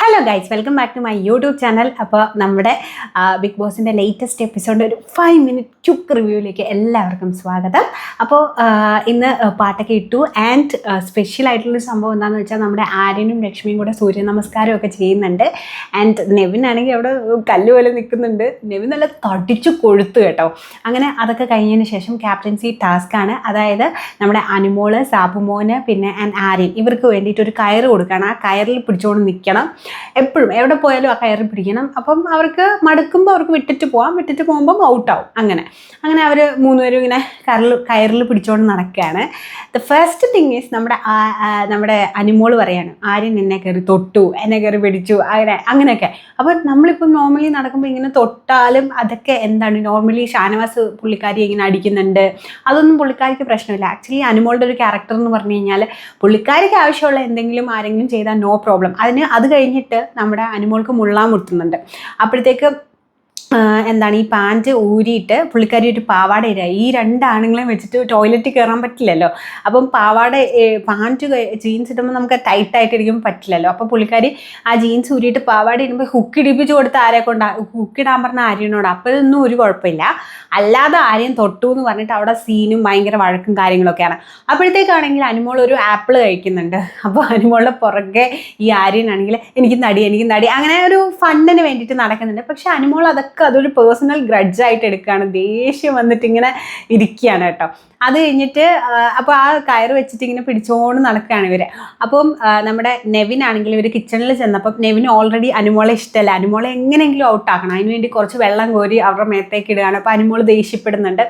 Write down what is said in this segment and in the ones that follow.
Hello guys, welcome back to my YouTube channel. അപ്പോൾ നമ്മുടെ big ബോസിൻ്റെ ലേറ്റസ്റ്റ് എപ്പിസോഡ് ഒരു 5 മിനിറ്റ് ക്യുക്ക് റിവ്യൂയിലേക്ക് എല്ലാവർക്കും സ്വാഗതം. അപ്പോൾ ഇന്ന് പാട്ടൊക്കെ ഇട്ടു. ആൻഡ് സ്പെഷ്യൽ ആയിട്ടുള്ളൊരു സംഭവം എന്താണെന്ന് വെച്ചാൽ നമ്മുടെ ആര്യനും ലക്ഷ്മിയും കൂടെ സൂര്യ നമസ്കാരം ഒക്കെ ചെയ്യുന്നുണ്ട്. ആൻഡ് നെവിൻ ആണെങ്കിൽ അവിടെ കല്ല് പോലെ നിൽക്കുന്നുണ്ട്. നെവിൻ നല്ല തടിച്ചു കൊഴുത്തു കേട്ടോ. അങ്ങനെ അതൊക്കെ കഴിഞ്ഞതിന് ശേഷം ക്യാപ്റ്റൻസി ടാസ്ക്കാണ്. അതായത് നമ്മുടെ അനുമോള്, സാബുമോന്, പിന്നെ ആര്യൻ ഇവർക്ക് വേണ്ടിയിട്ട് ഒരു കയറ് കൊടുക്കുകയാണ്. ആ കയറിൽ പിടിച്ചുകൊണ്ട് നിൽക്കണം. എപ്പോഴും എവിടെ പോയാലും ആ കയറി പിടിക്കണം. അപ്പം അവർക്ക് മടുക്കുമ്പോൾ അവർക്ക് വിട്ടിട്ട് പോകുമ്പം ഔട്ടാവും. അങ്ങനെ അവർ മൂന്നുപേരും ഇങ്ങനെ കയറിൽ പിടിച്ചുകൊണ്ട് നടക്കുകയാണ്. ദ ഫസ്റ്റ് തിങ് ഈസ് നമ്മുടെ അനുമോള് പറയാണ്, ആര്യൻ എന്നെ കയറി തൊട്ടു, എന്നെ കയറി പിടിച്ചു, അങ്ങനെയൊക്കെ. അപ്പോൾ നമ്മളിപ്പോൾ നോർമലി നടക്കുമ്പോൾ ഇങ്ങനെ തൊട്ടാലും അതൊക്കെ എന്താണ്, നോർമലി ഷാനവാസ് പുള്ളിക്കാരി ഇങ്ങനെ അടിക്കുന്നുണ്ട്, അതൊന്നും പുള്ളിക്കാരിക്ക് പ്രശ്നമില്ല. ആക്ച്വലി അനുമോളുടെ ഒരു ക്യാരക്ടർ എന്ന് പറഞ്ഞു കഴിഞ്ഞാൽ പുള്ളിക്കാരിക്ക് ആവശ്യമുള്ള എന്തെങ്കിലും ആരെങ്കിലും ചെയ്താൽ നോ പ്രോബ്ലം. അത് കഴിഞ്ഞിട്ട് നമ്മുടെ അനുമോൾക്ക് മുള്ളാൻ മുട്ടുന്നുണ്ട്. അപ്പോഴത്തേക്ക് എന്താണ്, ഈ പാൻറ്റ് ഊരിയിട്ട് പുള്ളിക്കാരി ഒരു പാവാട ഇടുക. ഈ രണ്ടാണുങ്ങളെയും വെച്ചിട്ട് ടോയ്ലറ്റിൽ കയറാൻ പറ്റില്ലല്ലോ. അപ്പം പാൻറ്റ് ജീൻസ് ഇടുമ്പോൾ നമുക്ക് ടൈറ്റായിട്ട് ഇരിക്കുമ്പോൾ പറ്റില്ലല്ലോ. അപ്പോൾ പുള്ളിക്കാരി ആ ജീൻസ് ഊരിയിട്ട് പാവാട ഇടുമ്പോൾ ഹുക്ക് ഇടിപ്പിച്ച് കൊടുത്ത് ഹുക്കിടാൻ പറഞ്ഞ ആര്യനോട്. അപ്പോൾ ഇതൊന്നും ഒരു കുഴപ്പമില്ല. അല്ലാതെ ആര്യൻ തൊട്ടു എന്ന് പറഞ്ഞിട്ട് അവിടെ സീനും ഭയങ്കര വഴക്കും കാര്യങ്ങളൊക്കെയാണ്. അപ്പോഴത്തേക്കാണെങ്കിൽ അനുമോൾ ഒരു ആപ്പിൾ കഴിക്കുന്നുണ്ട്. അപ്പോൾ അനുമോളുടെ പുറകെ ഈ ആര്യനാണെങ്കിൽ എനിക്ക് നടി അങ്ങനെ ഒരു ഫണ്ടിന് വേണ്ടിയിട്ട് നടക്കുന്നുണ്ട്. പക്ഷെ അനുമോൾ അതൊരു പേഴ്സണൽ ഗ്രഡ്ജായിട്ട് എടുക്കുകയാണ്. ദേഷ്യം വന്നിട്ട് ഇങ്ങനെ ഇരിക്കുകയാണ് കേട്ടോ. അത് കഴിഞ്ഞിട്ട് അപ്പോൾ ആ കയറ് വെച്ചിട്ട് ഇങ്ങനെ പിടിച്ചുകൊണ്ട് നടക്കുകയാണ് ഇവർ. അപ്പം നമ്മുടെ നെവിനാണെങ്കിൽ ഇവർ കിച്ചണിൽ ചെന്നപ്പം നെവിന് ഓൾറെഡി അനുമോളെ ഇഷ്ടമല്ല. അനുമോളെ എങ്ങനെയെങ്കിലും ഔട്ടാക്കണം. അതിനുവേണ്ടി കുറച്ച് വെള്ളം കോരി അവരുടെ മേത്തേക്ക് ഇടുകയാണ്. അപ്പോൾ അനുമോൾ ദേഷ്യപ്പെടുന്നുണ്ട്.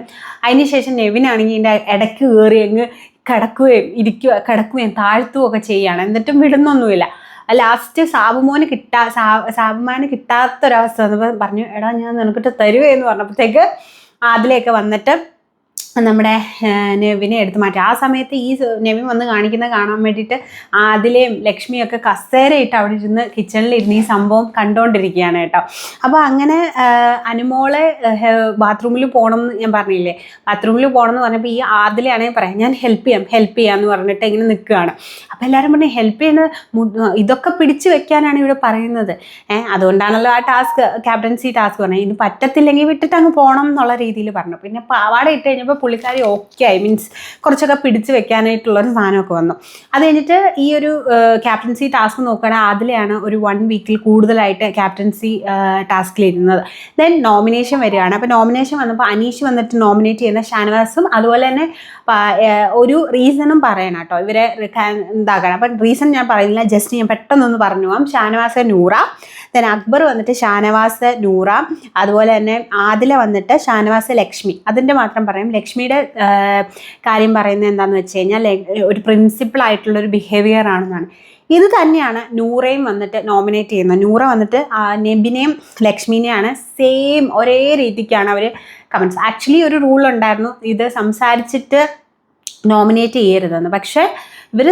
അതിനുശേഷം നെവിനാണെങ്കിൽ ഇതിൻ്റെ ഇടയ്ക്ക് കയറി അങ്ങ് കിടക്കുകയും താഴ്ത്തുകയും ഒക്കെ ചെയ്യുകയാണ്. എന്നിട്ടും വിടുന്നൊന്നുമില്ല. ലാസ്റ്റ് സാബുമാന് കിട്ടാത്തൊരവസ്ഥ വന്നപ്പോൾ പറഞ്ഞു, എടാ ഞാൻ നിനക്കിട്ട് തരുവെന്ന് പറഞ്ഞപ്പോഴത്തേക്ക് അതിലേക്ക് വന്നിട്ട് നമ്മുടെ നെവിനെ എടുത്ത് മാറ്റി. ആ സമയത്ത് ഈ നെവിൻ വന്ന് കാണാൻ വേണ്ടിയിട്ട് ആദിലയും ലക്ഷ്മിയൊക്കെ കസേരയിട്ട് അവിടെ ഇരുന്ന് കിച്ചണിലിരുന്ന് ഈ സംഭവം കണ്ടുകൊണ്ടിരിക്കുകയാണ് കേട്ടോ. അപ്പോൾ അങ്ങനെ അനുമോളെ ബാത്റൂമിൽ പോകണം എന്ന് ഞാൻ പറഞ്ഞില്ലേ, ബാത്റൂമിൽ പോകണം എന്ന് പറഞ്ഞപ്പോൾ ഈ ആദിലയാണെങ്കിൽ പറയാം, ഞാൻ ഹെൽപ്പ് ചെയ്യാമെന്ന് പറഞ്ഞിട്ട് ഇങ്ങനെ നിൽക്കുകയാണ്. അപ്പോൾ എല്ലാവരും പറഞ്ഞു ഹെൽപ്പ് ചെയ്യുന്നത് ഇതൊക്കെ പിടിച്ചു വെക്കാനാണ് ഇവിടെ പറയുന്നത്. അതുകൊണ്ടാണല്ലോ ആ ക്യാപ്റ്റൻസി ടാസ്ക് പറഞ്ഞത്. ഇത് പറ്റത്തില്ലെങ്കിൽ വിട്ടിട്ട് അങ്ങ് പോകണം എന്നുള്ള രീതിയിൽ പറഞ്ഞു. പിന്നെ പാവാട ഇട്ട് കഴിഞ്ഞപ്പോൾ പുള്ളിക്കാരി ഓക്കെ ആയി, മീൻസ് കുറച്ചൊക്കെ പിടിച്ച് വെക്കാനായിട്ടുള്ളൊരു സാധനമൊക്കെ വന്നു. അത് കഴിഞ്ഞിട്ട് ഈ ഒരു ക്യാപ്റ്റൻസി ടാസ്ക് നോക്കുകയാണെങ്കിൽ അതിലെയാണ് ഒരു 1 വീക്കിൽ കൂടുതലായിട്ട് ക്യാപ്റ്റൻസി ടാസ്കിലിരുന്നത്. ദെൻ നോമിനേഷൻ വരികയാണ്. അപ്പോൾ നോമിനേഷൻ വന്നപ്പോൾ അനീഷ് വന്നിട്ട് നോമിനേറ്റ് ചെയ്യുന്ന ഷാനവാസും അതുപോലെ തന്നെ ഒരു റീസണും പറയണം കേട്ടോ ഇവരെ എന്താക്കണം. അപ്പം റീസൺ ഞാൻ പറയുന്നില്ല, ജസ്റ്റ് ഞാൻ പെട്ടെന്നൊന്ന് പറഞ്ഞു പോകാം. ഷാനവാസ് നൂറ, ദെൻ അക്ബർ വന്നിട്ട് ഷാനവാസ് നൂറ, അതുപോലെ തന്നെ ആദില വന്നിട്ട് ഷാനവാസ് ലക്ഷ്മി. അതിൻ്റെ മാത്രം പറയും. ലക്ഷ്മിയുടെ കാര്യം പറയുന്നത് എന്താണെന്ന് വെച്ച് കഴിഞ്ഞാൽ ഒരു പ്രിൻസിപ്പിൾ ആയിട്ടുള്ളൊരു ബിഹേവിയർ ആണെന്നാണ്. ഇത് തന്നെയാണ് നൂറയും വന്നിട്ട് നോമിനേറ്റ് ചെയ്യുന്നത്. നൂറ വന്നിട്ട് നെബിനെയും ലക്ഷ്മിനെയാണ് സെയിം ഒരേ രീതിക്കാണ് അവർ കമൻസ്. ആക്ച്വലി ഒരു റൂൾ ഉണ്ടായിരുന്നു, ഇത് സംസാരിച്ചിട്ട് നോമിനേറ്റ് ചെയ്യരുതെന്ന്. പക്ഷേ ഇവർ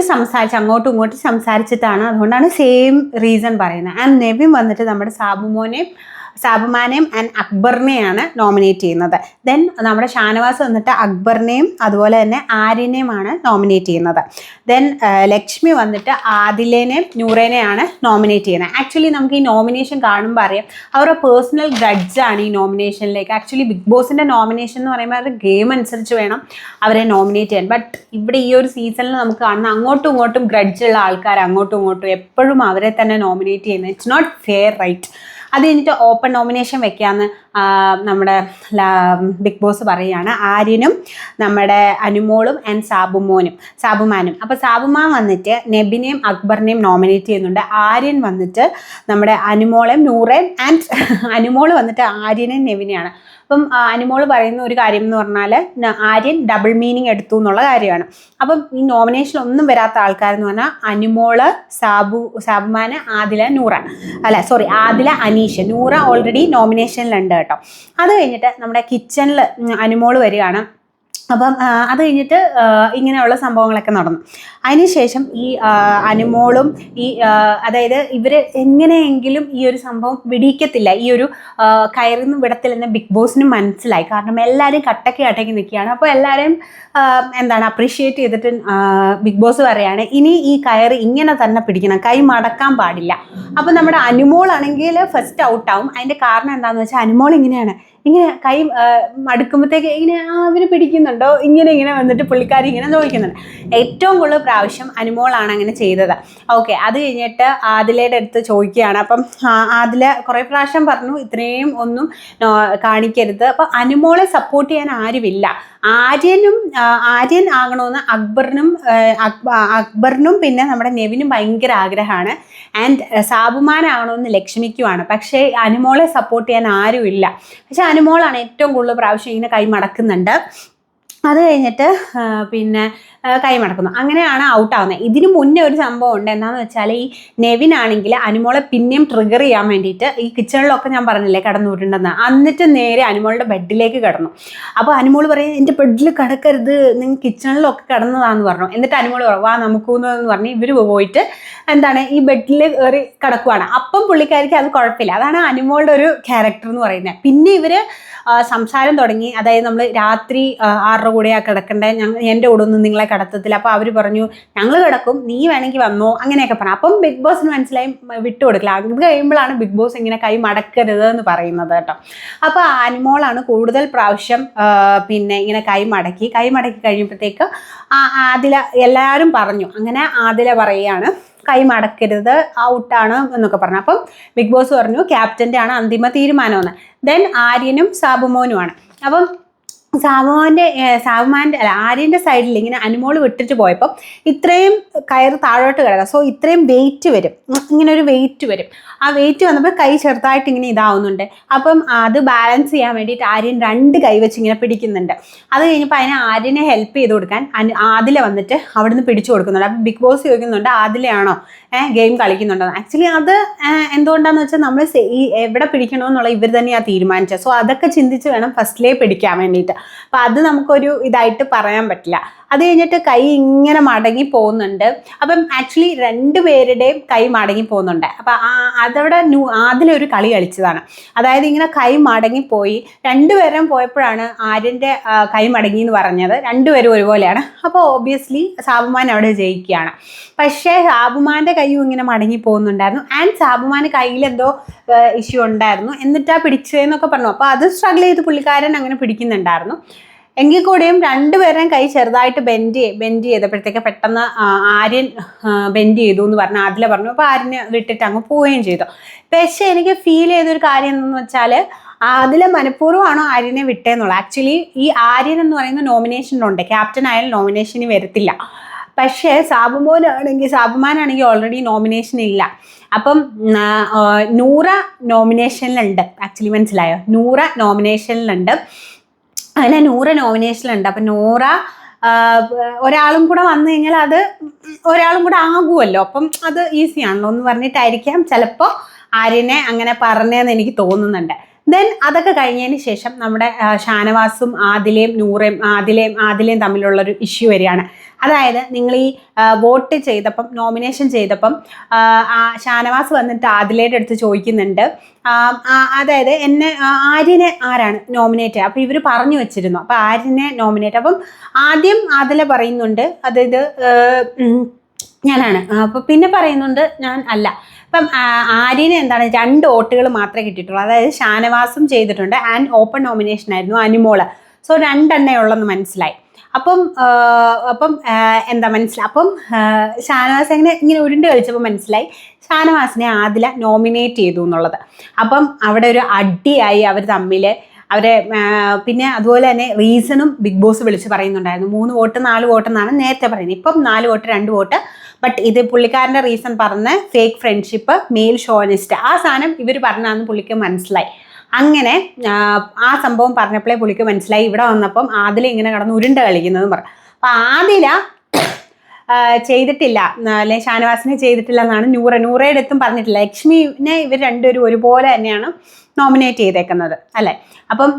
അങ്ങോട്ടും ഇങ്ങോട്ടും സംസാരിച്ചിട്ടാണ്. അതുകൊണ്ടാണ് സെയിം റീസൺ പറയുന്നത്. ആൻഡ് നെവിൻ വന്നിട്ട് നമ്മുടെ സാബുമാനെയും ആൻഡ് അക്ബറിനെയാണ് നോമിനേറ്റ് ചെയ്യുന്നത്. ദെൻ നമ്മുടെ ഷാനവാസ് വന്നിട്ട് അക്ബറിനെയും അതുപോലെ തന്നെ ആര്യനെയുമാണ് നോമിനേറ്റ് ചെയ്യുന്നത്. ദെൻ ലക്ഷ്മി വന്നിട്ട് ആദിലേനെയും നൂറേനെയാണ് നോമിനേറ്റ് ചെയ്യുന്നത്. ആക്ച്വലി നമുക്ക് ഈ നോമിനേഷൻ കാണുമ്പോൾ അറിയാം അവരുടെ പേഴ്സണൽ ഗ്രഡ്ജാണ് ഈ നോമിനേഷനിലേക്ക്. ആക്ച്വലി ബിഗ് ബോസിൻ്റെ നോമിനേഷൻ എന്ന് പറയുമ്പോൾ അവരുടെ ഗെയിം അനുസരിച്ച് വേണം അവരെ നോമിനേറ്റ് ചെയ്യാൻ. ബട്ട് ഇവിടെ ഈ ഒരു സീസണിൽ നമുക്ക് കാണുന്ന അങ്ങോട്ടും ഇങ്ങോട്ടും ഗ്രഡ്ജുള്ള ആൾക്കാർ അങ്ങോട്ടും ഇങ്ങോട്ടും എപ്പോഴും അവരെ തന്നെ നോമിനേറ്റ് ചെയ്യുന്നത് ഇറ്റ്സ് നോട്ട് ഫെയർ, റൈറ്റ്? അത് കഴിഞ്ഞിട്ട് ഓപ്പൺ നോമിനേഷൻ വെക്കാമെന്ന് നമ്മുടെ ബിഗ് ബോസ് പറയുകയാണ്. ആര്യനും നമ്മുടെ അനുമോളും ആൻഡ് സാബുമാനും. അപ്പോൾ സാബുമാൻ വന്നിട്ട് നെബിനെയും അക്ബറിനെയും നോമിനേറ്റ് ചെയ്യുന്നുണ്ട്. ആര്യൻ വന്നിട്ട് നമ്മുടെ അനുമോളെയും നൂറേയും ആൻഡ് അനുമോൾ വന്നിട്ട് ആര്യനെയും നെബിനെയാണ്. അപ്പം അനുമോൾ പറയുന്ന ഒരു കാര്യം എന്ന് പറഞ്ഞാൽ ആര്യൻ ഡബിൾ മീനിങ് എടുത്തു എന്നുള്ള കാര്യമാണ്. അപ്പം ഈ നോമിനേഷൻ ഒന്നും വരാത്ത ആൾക്കാരെന്ന് പറഞ്ഞാൽ അനുമോള്, സാബുമാന്, ആദില അനീഷ്. നൂറ ഓൾറെഡി നോമിനേഷനിലുണ്ട് കേട്ടോ. അത് കഴിഞ്ഞിട്ട് നമ്മുടെ കിച്ചണിൽ അനുമോൾ വരികയാണ്. അപ്പം അത് കഴിഞ്ഞിട്ട് ഇങ്ങനെയുള്ള സംഭവങ്ങളൊക്കെ നടന്നു. അതിനുശേഷം ഈ അനുമോളും ഈ അതായത് ഇവർ എങ്ങനെയെങ്കിലും ഈ ഒരു സംഭവം വിടിയിക്കത്തില്ല, ഈ ഒരു കയറിന്ന് വിടത്തില്ലെന്ന് ബിഗ് ബോസിന് മനസ്സിലായി. കാരണം എല്ലാവരും കട്ടക്ക് നിൽക്കുകയാണ്. അപ്പോൾ എല്ലാവരും എന്താണ് അപ്രീഷിയേറ്റ് ചെയ്തിട്ട് ബിഗ് ബോസ് പറയുകയാണ് ഇനി ഈ കയറ് ഇങ്ങനെ തന്നെ പിടിക്കണം, കൈ മടക്കാൻ പാടില്ല. അപ്പോൾ നമ്മുടെ അനുമോളാണെങ്കിൽ ഫസ്റ്റ് ഔട്ടാവും. അതിൻ്റെ കാരണം എന്താണെന്ന് വെച്ചാൽ അനുമോൾ ഇങ്ങനെയാണ്, ഇങ്ങനെ കൈ മടുക്കുമ്പോഴത്തേക്ക് ഇങ്ങനെ അവർ പിടിക്കുന്നുണ്ടോ, ഇങ്ങനെ വന്നിട്ട് പുള്ളിക്കാരി ഇങ്ങനെ നോക്കുന്നുണ്ട്. ഏറ്റവും കൂടുതൽ പ്രാവശ്യം അനുമോളാണ് അങ്ങനെ ചെയ്തത്. ഓക്കെ, അത് കഴിഞ്ഞിട്ട് ആദിലയുടെ അടുത്ത് ചോദിക്കുകയാണ്. അപ്പം ആദില കുറേ പ്രാവശ്യം പറഞ്ഞു ഇത്രയും ഒന്നും കാണിക്കരുത്. അപ്പം അനുമോളെ സപ്പോർട്ട് ചെയ്യാൻ ആരുമില്ല. ആര്യൻ ആകണമെന്ന് അക്ബറിനും പിന്നെ നമ്മുടെ നെവിനും ഭയങ്കര ആഗ്രഹമാണ്. ആൻഡ് സാബുമാനാകണമെന്ന് ലക്ഷ്മിക്കുമാണ്. പക്ഷേ അനുമോളെ സപ്പോർട്ട് ചെയ്യാൻ ആരുമില്ല. പക്ഷെ അനുമോളാണ് ഏറ്റവും കൂടുതൽ പ്രാവശ്യം ഇങ്ങനെ കൈ മടക്കുന്നുണ്ട്. അത് കഴിഞ്ഞിട്ട് പിന്നെ കൈ മടക്കുന്നു. അങ്ങനെയാണ് ഔട്ടാവുന്നത്. ഇതിന് മുന്നേ ഒരു സംഭവം ഉണ്ട്. എന്താണെന്ന് വെച്ചാൽ ഈ നെവിനാണെങ്കിൽ അനുമോളെ പിന്നെയും ട്രിഗർ ചെയ്യാൻ വേണ്ടിയിട്ട് ഈ കിച്ചണിലൊക്കെ ഞാൻ പറഞ്ഞില്ലേ കിടന്നുവിട്ടുണ്ടെന്ന്, എന്നിട്ട് നേരെ അനുമോളുടെ ബെഡിലേക്ക് കിടന്നു. അപ്പോൾ അനുമോൾ പറയും എൻ്റെ ബെഡിൽ കിടക്കരുത്, നിങ്ങൾ കിച്ചണിലൊക്കെ കിടന്നതാണെന്ന് പറഞ്ഞു. എന്നിട്ട് അനുമോൾ വാ നമുക്കൂന്ന് പറഞ്ഞ് ഇവർ പോയിട്ട് എന്താണ് ഈ ബെഡിൽ കയറി കിടക്കുവാണ്. അപ്പം പുള്ളിക്കാരിക്ക് അത് കുഴപ്പമില്ല. അതാണ് അനുമോളുടെ ഒരു ക്യാരക്ടർ എന്ന് പറയുന്നത്. പിന്നെ ഇവർ സംസാരം തുടങ്ങി. അതായത് നമ്മൾ രാത്രി 6:30 കൂടെയാണ് കിടക്കേണ്ടത്, എൻ്റെ കൂടെ ഒന്നും നിങ്ങളെ കിടത്തത്തില്ല. അപ്പോൾ അവർ പറഞ്ഞു ഞങ്ങൾ കിടക്കും, നീ വേണമെങ്കിൽ വന്നോ, അങ്ങനെയൊക്കെ പറഞ്ഞു. അപ്പം ബിഗ് ബോസിന് മനസ്സിലായി വിട്ടുകൊടുക്കില്ല. അത് കഴിയുമ്പോഴാണ് ബിഗ് ബോസ് ഇങ്ങനെ കൈ മടക്കരുത് എന്ന് പറയുന്നത് കേട്ടോ. അപ്പോൾ അനുമോളാണ് കൂടുതൽ പ്രാവശ്യം പിന്നെ ഇങ്ങനെ കൈ മടക്കി കഴിയുമ്പോഴത്തേക്ക് ആദില എല്ലാവരും പറഞ്ഞു. അങ്ങനെ ആദില പറയുകയാണ് കൈ മടക്കരുത്, ഔട്ടാണ് എന്നൊക്കെ പറഞ്ഞു. അപ്പം ബിഗ് ബോസ് പറഞ്ഞു ക്യാപ്റ്റൻ്റെ ആണ് അന്തിമ തീരുമാനമെന്ന്. ദെൻ ആര്യനും സാബുമോനുമാണ്. അപ്പം ആര്യൻ്റെ സൈഡിൽ ഇങ്ങനെ അനുമോൾ വിട്ടിട്ട് പോയപ്പോൾ ഇത്രയും കയറ് താഴോട്ട് കിടക്കുക. സോ ഇത്രയും വെയിറ്റ് വരും, ഇങ്ങനെ ഒരു വെയിറ്റ് വരും. ആ വെയിറ്റ് വന്നപ്പോൾ കൈ ചെറുതായിട്ട് ഇങ്ങനെ ഇതാവുന്നുണ്ട്. അപ്പം അത് ബാലൻസ് ചെയ്യാൻ വേണ്ടിയിട്ട് ആര്യൻ 2 കൈ വെച്ച് ഇങ്ങനെ പിടിക്കുന്നുണ്ട്. അത് കഴിഞ്ഞപ്പോൾ അതിനെ ആര്യനെ ഹെൽപ്പ് ചെയ്ത് കൊടുക്കാൻ ആദില വന്നിട്ട് അവിടെ നിന്ന് പിടിച്ചു കൊടുക്കുന്നുണ്ട്. അപ്പം ബിഗ് ബോസ് ചോദിക്കുന്നുണ്ട് ആദിലയാണോ ഗെയിം കളിക്കുന്നുണ്ടോ. ആക്ച്വലി അത് എന്തുകൊണ്ടാണെന്ന് വെച്ചാൽ നമ്മൾ ഈ എവിടെ പിടിക്കണമെന്നുള്ള ഇവർ തന്നെയാണ് തീരുമാനിച്ചത്. സോ അതൊക്കെ ചിന്തിച്ച് വേണം ഫസ്റ്റിലേ പിടിക്കാൻ വേണ്ടിയിട്ട്. അപ്പം അത് നമുക്കൊരു ഇതായിട്ട് പറയാൻ പറ്റില്ല. അത് കഴിഞ്ഞിട്ട് കൈ ഇങ്ങനെ മടങ്ങി പോകുന്നുണ്ട്. അപ്പം ആക്ച്വലി 2 പേരുടെയും കൈ മടങ്ങി പോകുന്നുണ്ട്. അപ്പം അതവിടെ ആദിലൊരു കളി കളിച്ചതാണ്. അതായത് ഇങ്ങനെ കൈ മടങ്ങിപ്പോയി 2 പേരും പോയപ്പോഴാണ് ആര്യൻ്റെ കൈ മടങ്ങി എന്ന് പറഞ്ഞത്. 2 പേരും ഒരുപോലെയാണ്. അപ്പോൾ ഓബിയസ്ലി സാബുമാൻ അവിടെ ജയിക്കുകയാണ്. പക്ഷേ സാബുമാൻ്റെ കൈയും ഇങ്ങനെ മടങ്ങി പോകുന്നുണ്ടായിരുന്നു. ആൻഡ് സാബുമാന് കയ്യിലെന്തോ ഇഷ്യൂ ഉണ്ടായിരുന്നു, എന്നിട്ടാ പിടിച്ചതെന്നൊക്കെ പറഞ്ഞു. അപ്പോൾ അത് സ്ട്രഗിൾ ചെയ്ത് പുള്ളിക്കാരൻ അങ്ങനെ പിടിക്കുന്നുണ്ടായിരുന്നു. എങ്കിൽ കൂടിയും 2 പേരുടെയും കൈ ചെറുതായിട്ട് ബെൻഡ് ചെയ്തപ്പോഴത്തേക്ക് പെട്ടെന്ന് ആര്യൻ ബെൻഡ് ചെയ്തു എന്ന് പറഞ്ഞു. ആദില പറഞ്ഞു. അപ്പോൾ ആര്യനെ വിട്ടിട്ട് അങ്ങ് പോവുകയും ചെയ്തു. പക്ഷേ എനിക്ക് ഫീൽ ചെയ്തൊരു കാര്യം എന്തെന്ന് വെച്ചാൽ അതിൽ മനഃപൂർവ്വമാണോ ആര്യനെ വിട്ടേന്നുള്ളത്. ആക്ച്വലി ഈ ആര്യൻ എന്ന് പറയുന്ന നോമിനേഷനിലുണ്ട്. ക്യാപ്റ്റൻ ആയാലും നോമിനേഷന് വരത്തില്ല. പക്ഷേ സാബുമാനാണെങ്കിൽ ഓൾറെഡി നോമിനേഷൻ ഇല്ല. അപ്പം നൂറ നോമിനേഷനിലുണ്ട്. ആക്ച്വലി മനസ്സിലായോ, നൂറ നോമിനേഷനിലുണ്ട്. അങ്ങനെ 100 നോമിനേഷനിലുണ്ട്. അപ്പം 100 ഒരാളും കൂടെ വന്നു കഴിഞ്ഞാൽ അത് ഒരാളും കൂടെ ആകുമല്ലോ. അപ്പം അത് ഈസിയാണല്ലോ എന്ന് പറഞ്ഞിട്ടായിരിക്കാം ചിലപ്പോൾ ആര്യനെ അങ്ങനെ പറഞ്ഞതെന്ന് എനിക്ക് തോന്നുന്നുണ്ട്. ദെൻ അതൊക്കെ കഴിഞ്ഞതിന് ശേഷം നമ്മുടെ ഷാനവാസും ആദിലയും തമ്മിലുള്ളൊരു ഇഷ്യൂ വരികയാണ്. അതായത് നിങ്ങൾ ഈ വോട്ട് ചെയ്തപ്പം നോമിനേഷൻ ചെയ്തപ്പം ഷാനവാസ് വന്നിട്ട് ആദിലയുടെ അടുത്ത് ചോദിക്കുന്നുണ്ട്, അതായത് ആര്യനെ ആരാണ് നോമിനേറ്റ് ചെയ്യുക. അപ്പോൾ ഇവർ പറഞ്ഞു വെച്ചിരുന്നു. അപ്പോൾ ആര്യനെ നോമിനേറ്റ്. അപ്പം ആദ്യം ആദില പറയുന്നുണ്ട് അതായത് ഞാനാണ്. അപ്പോൾ പിന്നെ പറയുന്നുണ്ട് ഞാൻ അല്ല. അപ്പം ആര്യന് എന്താണ് 2 വോട്ടുകൾ മാത്രമേ കിട്ടിയിട്ടുള്ളൂ. അതായത് ഷാനവാസും ചെയ്തിട്ടുണ്ട് ആൻഡ് ഓപ്പൺ നോമിനേഷൻ ആയിരുന്നു അനുമോള്. സോ 2 എണ്ണേ ഉള്ളെന്ന് മനസ്സിലായി. അപ്പം എന്താ മനസ്സിലായി. അപ്പം ഷാനവാസ് ഇങ്ങനെ ഉരുണ്ട് കളിച്ചപ്പോൾ മനസ്സിലായി ഷാനവാസിനെ ആദില നോമിനേറ്റ് ചെയ്തു എന്നുള്ളത്. അപ്പം അവിടെ ഒരു അടിയായി അവർ തമ്മിൽ. പിന്നെ അതുപോലെ തന്നെ റീസണും ബിഗ് ബോസ് വിളിച്ച് പറയുന്നുണ്ടായിരുന്നു. 3 വോട്ട് 4 വോട്ട് എന്നാണ് നേരത്തെ പറയുന്നത്. ഇപ്പം 4 വോട്ട് 2 വോട്ട്. ബട്ട് ഇത് പുള്ളിക്കാരൻ്റെ റീസൺ പറഞ്ഞ് ഫേക്ക് ഫ്രണ്ട്ഷിപ്പ്, മെയിൽ ഷോനിസ്റ്റ്, ആ സാധനം ഇവർ പറഞ്ഞാന്ന് പുള്ളിക്ക് മനസ്സിലായി. അങ്ങനെ ആ സംഭവം പറഞ്ഞപ്പോഴേ പുള്ളിക്ക് മനസ്സിലായി. ഇവിടെ വന്നപ്പം ആദില ഇങ്ങനെ കിടന്ന് ഉരുണ്ട കളിക്കുന്നതെന്ന് പറഞ്ഞു. അപ്പം ആദില ചെയ്തിട്ടില്ല, അല്ലെ ഷാനവാസിനെ ചെയ്തിട്ടില്ല എന്നാണ് നൂറയുടെ അടുത്തും പറഞ്ഞിട്ടില്ല. ലക്ഷ്മിനെ ഇവർ 2 പേരും ഒരുപോലെ തന്നെയാണ് നോമിനേറ്റ് ചെയ്തേക്കുന്നത് അല്ലേ. അപ്പം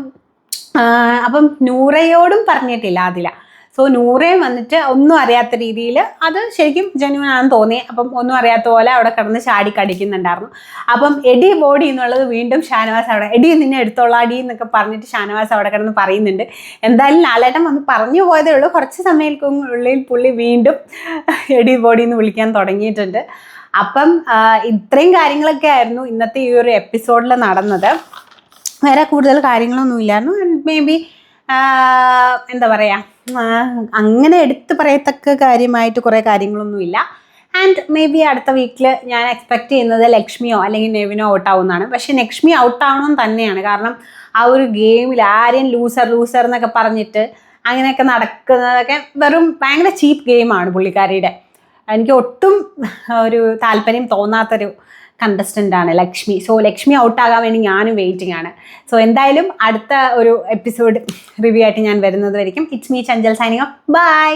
അപ്പം നൂറയോടും പറഞ്ഞിട്ടില്ല ആദില. സോ നൂറയും വന്നിട്ട് ഒന്നും അറിയാത്ത രീതിയിൽ അത് ശരിക്കും ജെന്യൂൻ ആണെന്ന് തോന്നി. അപ്പം ഒന്നും അറിയാത്ത പോലെ അവിടെ കിടന്ന് ചാടി കടിക്കുന്നുണ്ടായിരുന്നു. അപ്പം എടി ബോഡി എന്നുള്ളത് വീണ്ടും ഷാനവാസ് അവിടെ എടി നിന്നെ എടുത്തോളാടി എന്നൊക്കെ പറഞ്ഞിട്ട് ഷാനവാസ് അവിടെ കിടന്ന് പറയുന്നുണ്ട്. എന്തായാലും ലാലേട്ടൻ വന്ന് പറഞ്ഞു പോയതേ ഉള്ളൂ. കുറച്ച് സമയത്തിനുള്ളിൽ പുള്ളി വീണ്ടും എടി ബോഡി എന്ന് വിളിക്കാൻ തുടങ്ങിയിട്ടുണ്ട്. അപ്പം ഇത്രയും കാര്യങ്ങളൊക്കെ ആയിരുന്നു ഇന്നത്തെ ഈ ഒരു എപ്പിസോഡിൽ നടന്നത്. വേറെ കൂടുതൽ കാര്യങ്ങളൊന്നും ഇല്ലായിരുന്നു. മേ ബി എന്താ പറയുക, അങ്ങനെ എടുത്ത് പറയത്തക്ക കാര്യമായിട്ട് കുറേ കാര്യങ്ങളൊന്നുമില്ല. ആൻഡ് മേ ബി അടുത്ത വീക്കിൽ ഞാൻ എക്സ്പെക്ട് ചെയ്യുന്നത് ലക്ഷ്മിയോ അല്ലെങ്കിൽ നെവിനോ ഔട്ടാവുന്നതാണ്. പക്ഷെ ലക്ഷ്മി ഔട്ടാവണം തന്നെയാണ്. കാരണം ആ ഒരു ഗെയിമിൽ ആരെയും ലൂസർ എന്നൊക്കെ പറഞ്ഞിട്ട് അങ്ങനെയൊക്കെ നടക്കുന്നതൊക്കെ വെറും ഭയങ്കര ചീപ്പ് ഗെയിമാണ് പുള്ളിക്കാരിയുടെ. എനിക്ക് ഒട്ടും ഒരു താല്പര്യം തോന്നാത്തൊരു കണ്ടസ്റ്റൻ്റ് ആണ് ലക്ഷ്മി. സോ ലക്ഷ്മി ഔട്ടാകാൻ വേണ്ടി ഞാനും വെയിറ്റിംഗ് ആണ്. സോ എന്തായാലും അടുത്ത ഒരു എപ്പിസോഡ് റിവ്യൂ ആയിട്ട് ഞാൻ വരുന്നത് വരെയും it's me Chanchal signing off. By.